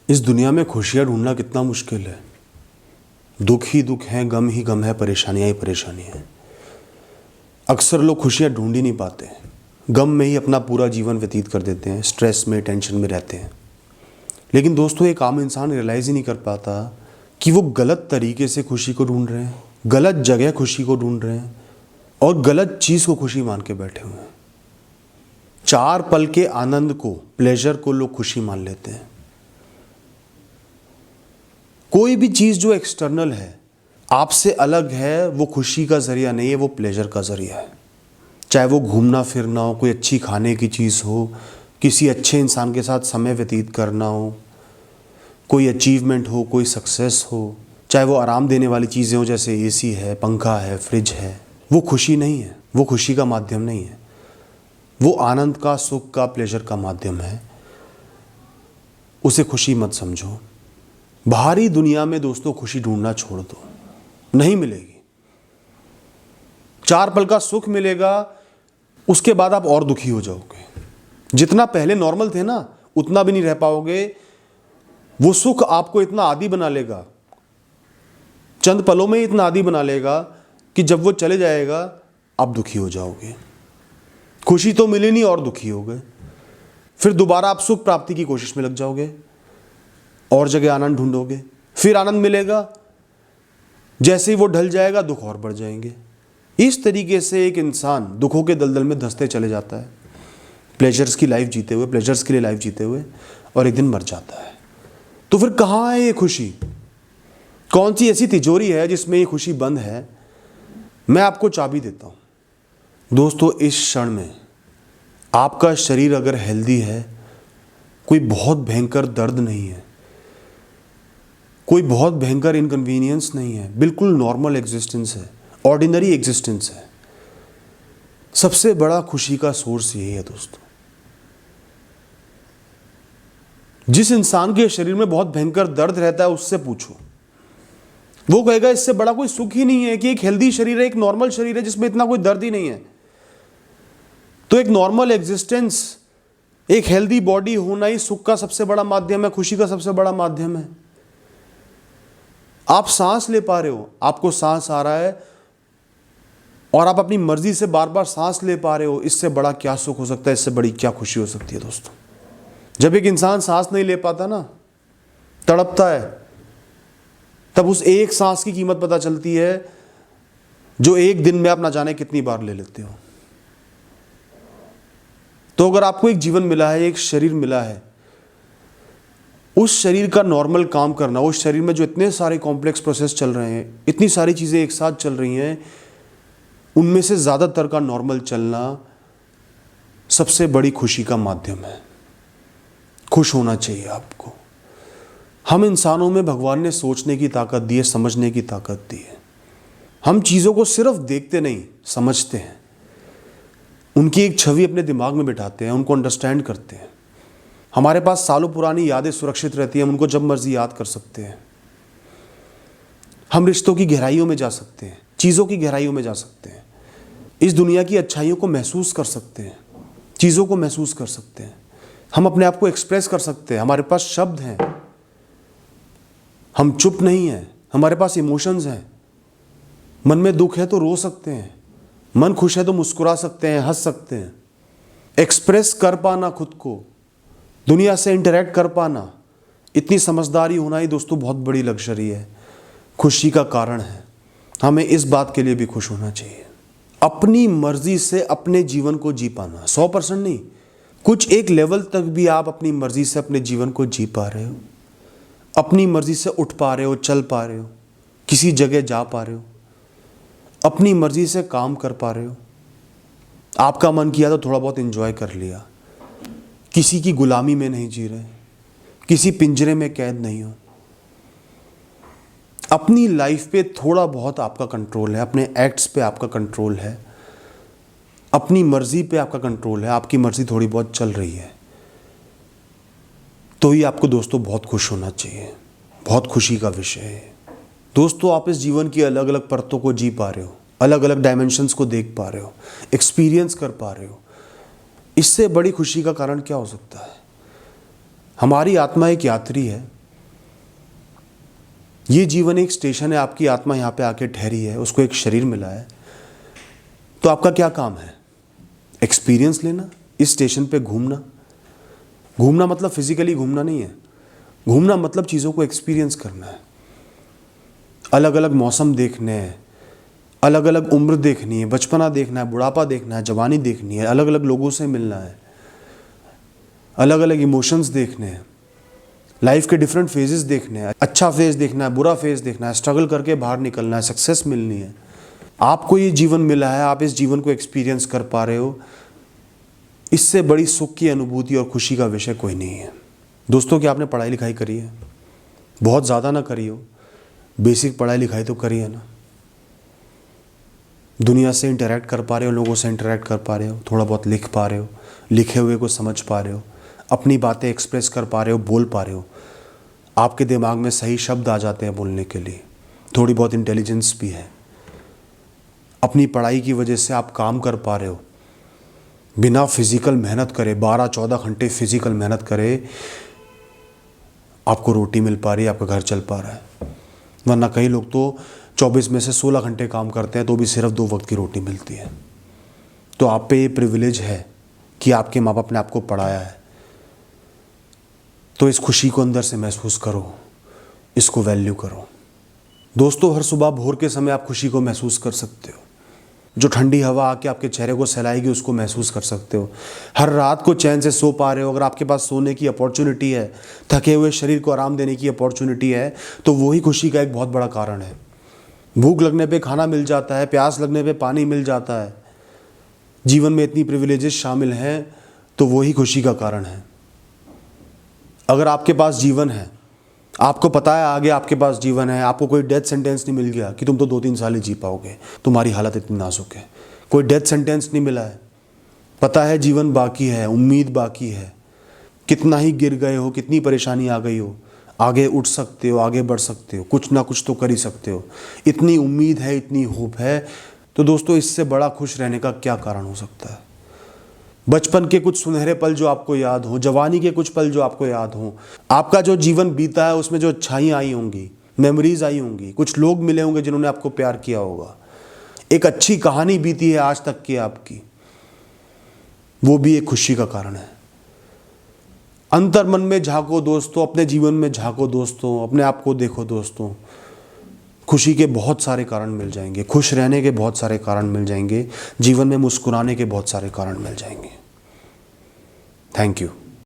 इस दुनिया में खुशियाँ ढूंढना कितना मुश्किल है। दुख ही दुख है, गम ही गम है, परेशानियाँ ही परेशानी है। अक्सर लोग खुशियाँ ढूंढ ही नहीं पाते, गम में ही अपना पूरा जीवन व्यतीत कर देते हैं, स्ट्रेस में, टेंशन में रहते हैं। लेकिन दोस्तों, एक आम इंसान रियलाइज़ ही नहीं कर पाता कि वो गलत तरीके से खुशी को ढूंढ रहे हैं, गलत जगह खुशी को ढूंढ रहे हैं और गलत चीज़ को खुशी मान के बैठे हुए हैं। 4 पल के आनंद को, प्लेजर को लोग खुशी मान लेते हैं। कोई भी चीज़ जो एक्सटर्नल है, आपसे अलग है, वो खुशी का ज़रिया नहीं है, वो प्लेजर का ज़रिया है। चाहे वो घूमना फिरना हो, कोई अच्छी खाने की चीज़ हो, किसी अच्छे इंसान के साथ समय व्यतीत करना हो, कोई अचीवमेंट हो, कोई सक्सेस हो, चाहे वो आराम देने वाली चीज़ें हो जैसे एसी है, पंखा है, फ्रिज है, वो खुशी नहीं है, वो खुशी का माध्यम नहीं है। वो आनंद का, सुख का, प्लेजर का माध्यम है। उसे खुशी मत समझो। बाहरी दुनिया में दोस्तों खुशी ढूंढना छोड़ दो, नहीं मिलेगी। 4 पल का सुख मिलेगा, उसके बाद आप और दुखी हो जाओगे। जितना पहले नॉर्मल थे ना, उतना भी नहीं रह पाओगे। वो सुख आपको इतना आदी बना लेगा, चंद पलों में ही इतना आदी बना लेगा कि जब वो चले जाएगा आप दुखी हो जाओगे। खुशी तो मिली नहीं और दुखी हो गए। फिर दोबारा आप सुख प्राप्ति की कोशिश में लग जाओगे और जगह आनंद ढूंढोगे। फिर आनंद मिलेगा, जैसे ही वो ढल जाएगा दुख और बढ़ जाएंगे। इस तरीके से एक इंसान दुखों के दलदल में धंसते चले जाता है, प्लेजर्स की लाइफ जीते हुए, प्लेजर्स के लिए लाइफ जीते हुए, और एक दिन मर जाता है। तो फिर कहाँ है ये खुशी? कौन सी ऐसी तिजोरी है जिसमें ये खुशी बंद है? मैं आपको चाबी देता हूँ दोस्तों। इस क्षण में आपका शरीर अगर हेल्दी है, कोई बहुत भयंकर दर्द नहीं है, कोई बहुत भयंकर इनकन्वीनियंस नहीं है, बिल्कुल नॉर्मल एग्जिस्टेंस है, ऑर्डिनरी एग्जिस्टेंस है। सबसे बड़ा खुशी का सोर्स यही है दोस्तों। जिस इंसान के शरीर में बहुत भयंकर दर्द रहता है उससे पूछो, वो कहेगा इससे बड़ा कोई सुख ही नहीं है कि एक हेल्दी शरीर है, एक नॉर्मल शरीर है जिसमें इतना कोई दर्द ही नहीं है। तो एक नॉर्मल एग्जिस्टेंस, एक हेल्दी बॉडी होना ही सुख का सबसे बड़ा माध्यम है, खुशी का सबसे बड़ा माध्यम है। आप सांस ले पा रहे हो, आपको सांस आ रहा है और आप अपनी मर्जी से बार बार सांस ले पा रहे हो, इससे बड़ा क्या सुख हो सकता है, इससे बड़ी क्या खुशी हो सकती है दोस्तों। जब एक इंसान सांस नहीं ले पाता ना, तड़पता है, तब उस एक सांस की कीमत पता चलती है जो एक दिन में आप ना जाने कितनी बार ले लेते हो। तो अगर आपको एक जीवन मिला है, एक शरीर मिला है, उस शरीर का नॉर्मल काम करना, उस शरीर में जो इतने सारे कॉम्प्लेक्स प्रोसेस चल रहे हैं, इतनी सारी चीज़ें एक साथ चल रही हैं, उनमें से ज़्यादातर का नॉर्मल चलना सबसे बड़ी खुशी का माध्यम है। खुश होना चाहिए आपको। हम इंसानों में भगवान ने सोचने की ताकत दी है, समझने की ताकत दी है। हम चीज़ों को सिर्फ देखते नहीं, समझते हैं, उनकी एक छवि अपने दिमाग में बिठाते हैं, उनको अंडरस्टैंड करते हैं। हमारे पास सालों पुरानी यादें सुरक्षित रहती हैं, हम उनको जब मर्जी याद कर सकते हैं। हम रिश्तों की गहराइयों में जा सकते हैं, चीज़ों की गहराइयों में जा सकते हैं, इस दुनिया की अच्छाइयों को महसूस कर सकते हैं, चीज़ों को महसूस कर सकते हैं। हम अपने आप को एक्सप्रेस कर सकते हैं, हमारे पास शब्द हैं, हम चुप नहीं हैं, हमारे पास इमोशंस हैं। मन में दुख है तो रो सकते हैं, मन खुश है तो मुस्कुरा सकते हैं, हंस सकते हैं। एक्सप्रेस कर पाना, खुद को दुनिया से इंटरेक्ट कर पाना, इतनी समझदारी होना ही दोस्तों बहुत बड़ी लग्जरी है, खुशी का कारण है। हमें इस बात के लिए भी खुश होना चाहिए। अपनी मर्जी से अपने जीवन को जी पाना, 100% नहीं, कुछ एक लेवल तक भी आप अपनी मर्जी से अपने जीवन को जी पा रहे हो, अपनी मर्जी से उठ पा रहे हो, चल पा रहे हो, किसी जगह जा पा रहे हो, अपनी मर्जी से काम कर पा रहे हो। आपका मन किया तो थोड़ा बहुत एंजॉय कर लिया, किसी की गुलामी में नहीं जी रहे, किसी पिंजरे में कैद नहीं हो। अपनी लाइफ पे थोड़ा बहुत आपका कंट्रोल है, अपने एक्ट्स पे आपका कंट्रोल है, अपनी मर्जी पे आपका कंट्रोल है, आपकी मर्जी थोड़ी बहुत चल रही है, तो ही आपको दोस्तों बहुत खुश होना चाहिए। बहुत खुशी का विषय है दोस्तों। आप इस जीवन की अलग अलग परतों को जी पा रहे हो, अलग अलग डायमेंशंस को देख पा रहे हो, एक्सपीरियंस कर पा रहे हो। इससे बड़ी खुशी का कारण क्या हो सकता है? हमारी आत्मा एक यात्री है, ये जीवन एक स्टेशन है, आपकी आत्मा यहाँ पे आके ठहरी है, उसको एक शरीर मिला है, तो आपका क्या काम है? एक्सपीरियंस लेना, इस स्टेशन पे घूमना। घूमना मतलब फिजिकली घूमना नहीं है, घूमना मतलब चीज़ों को एक्सपीरियंस करना है, अलग अलग मौसम देखने हैं, अलग अलग उम्र देखनी है, बचपना देखना है, बुढ़ापा देखना है, जवानी देखनी है, अलग अलग लोगों से मिलना है, अलग अलग इमोशंस देखने हैं, लाइफ के डिफरेंट फेजेस देखने हैं, अच्छा फेज देखना है, बुरा फेज देखना है, स्ट्रगल करके बाहर निकलना है, सक्सेस मिलनी है। आपको ये जीवन मिला है, आप इस जीवन को एक्सपीरियंस कर पा रहे हो, इससे बड़ी सुख की अनुभूति और खुशी का विषय कोई नहीं है। दोस्तों, क्या आपने पढ़ाई लिखाई करी है? बहुत ज़्यादा ना करी हो, बेसिक पढ़ाई लिखाई तो करी है ना। दुनिया से इंटरेक्ट कर पा रहे हो, लोगों से इंटरेक्ट कर पा रहे हो, थोड़ा बहुत लिख पा रहे हो, लिखे हुए को समझ पा रहे हो, अपनी बातें एक्सप्रेस कर पा रहे हो, बोल पा रहे हो, आपके दिमाग में सही शब्द आ जाते हैं बोलने के लिए, थोड़ी बहुत इंटेलिजेंस भी है। अपनी पढ़ाई की वजह से आप काम कर पा रहे हो, बिना फिजिकल मेहनत करे, 12-14 घंटे फिजिकल मेहनत करे, आपको रोटी मिल पा रही है, आपका घर चल पा रहा है। वरना कई लोग तो 24 में से 16 घंटे काम करते हैं तो भी सिर्फ 2 वक्त की रोटी मिलती है। तो आप पे ये प्रिविलेज है कि आपके माँ बाप ने आपको पढ़ाया है, तो इस खुशी को अंदर से महसूस करो, इसको वैल्यू करो। दोस्तों, हर सुबह भोर के समय आप खुशी को महसूस कर सकते हो, जो ठंडी हवा आके आपके चेहरे को सहलाएगी उसको महसूस कर सकते हो। हर रात को चैन से सो पा रहे हो, अगर आपके पास सोने की अपॉर्चुनिटी है, थके हुए शरीर को आराम देने की अपॉर्चुनिटी है, तो वही खुशी का एक बहुत बड़ा कारण है। भूख लगने पे खाना मिल जाता है, प्यास लगने पे पानी मिल जाता है, जीवन में इतनी प्रिविलेजेस शामिल हैं, तो वही खुशी का कारण है। अगर आपके पास जीवन है, आपको पता है आगे आपके पास जीवन है, आपको कोई डेथ सेंटेंस नहीं मिल गया कि तुम तो 2-3 साल ही जी पाओगे, तुम्हारी हालत इतनी नाजुक है, कोई डेथ सेंटेंस नहीं मिला है, पता है जीवन बाकी है, उम्मीद बाकी है, कितना ही गिर गए हो, कितनी परेशानी आ गई हो, आगे उठ सकते हो, आगे बढ़ सकते हो, कुछ ना कुछ तो कर ही सकते हो, इतनी उम्मीद है, इतनी होप है। तो दोस्तों, इससे बड़ा खुश रहने का क्या कारण हो सकता है? बचपन के कुछ सुनहरे पल जो आपको याद हो, जवानी के कुछ पल जो आपको याद हो, आपका जो जीवन बीता है उसमें जो अच्छाइयाँ आई होंगी, मेमोरीज आई होंगी, कुछ लोग मिले होंगे जिन्होंने आपको प्यार किया होगा, एक अच्छी कहानी बीती है आज तक की आपकी, वो भी एक खुशी का कारण है। अंतर मन में झांको दोस्तों, अपने जीवन में झांको दोस्तों, अपने आप को देखो दोस्तों, खुशी के बहुत सारे कारण मिल जाएंगे, खुश रहने के बहुत सारे कारण मिल जाएंगे, जीवन में मुस्कुराने के बहुत सारे कारण मिल जाएंगे। Thank you.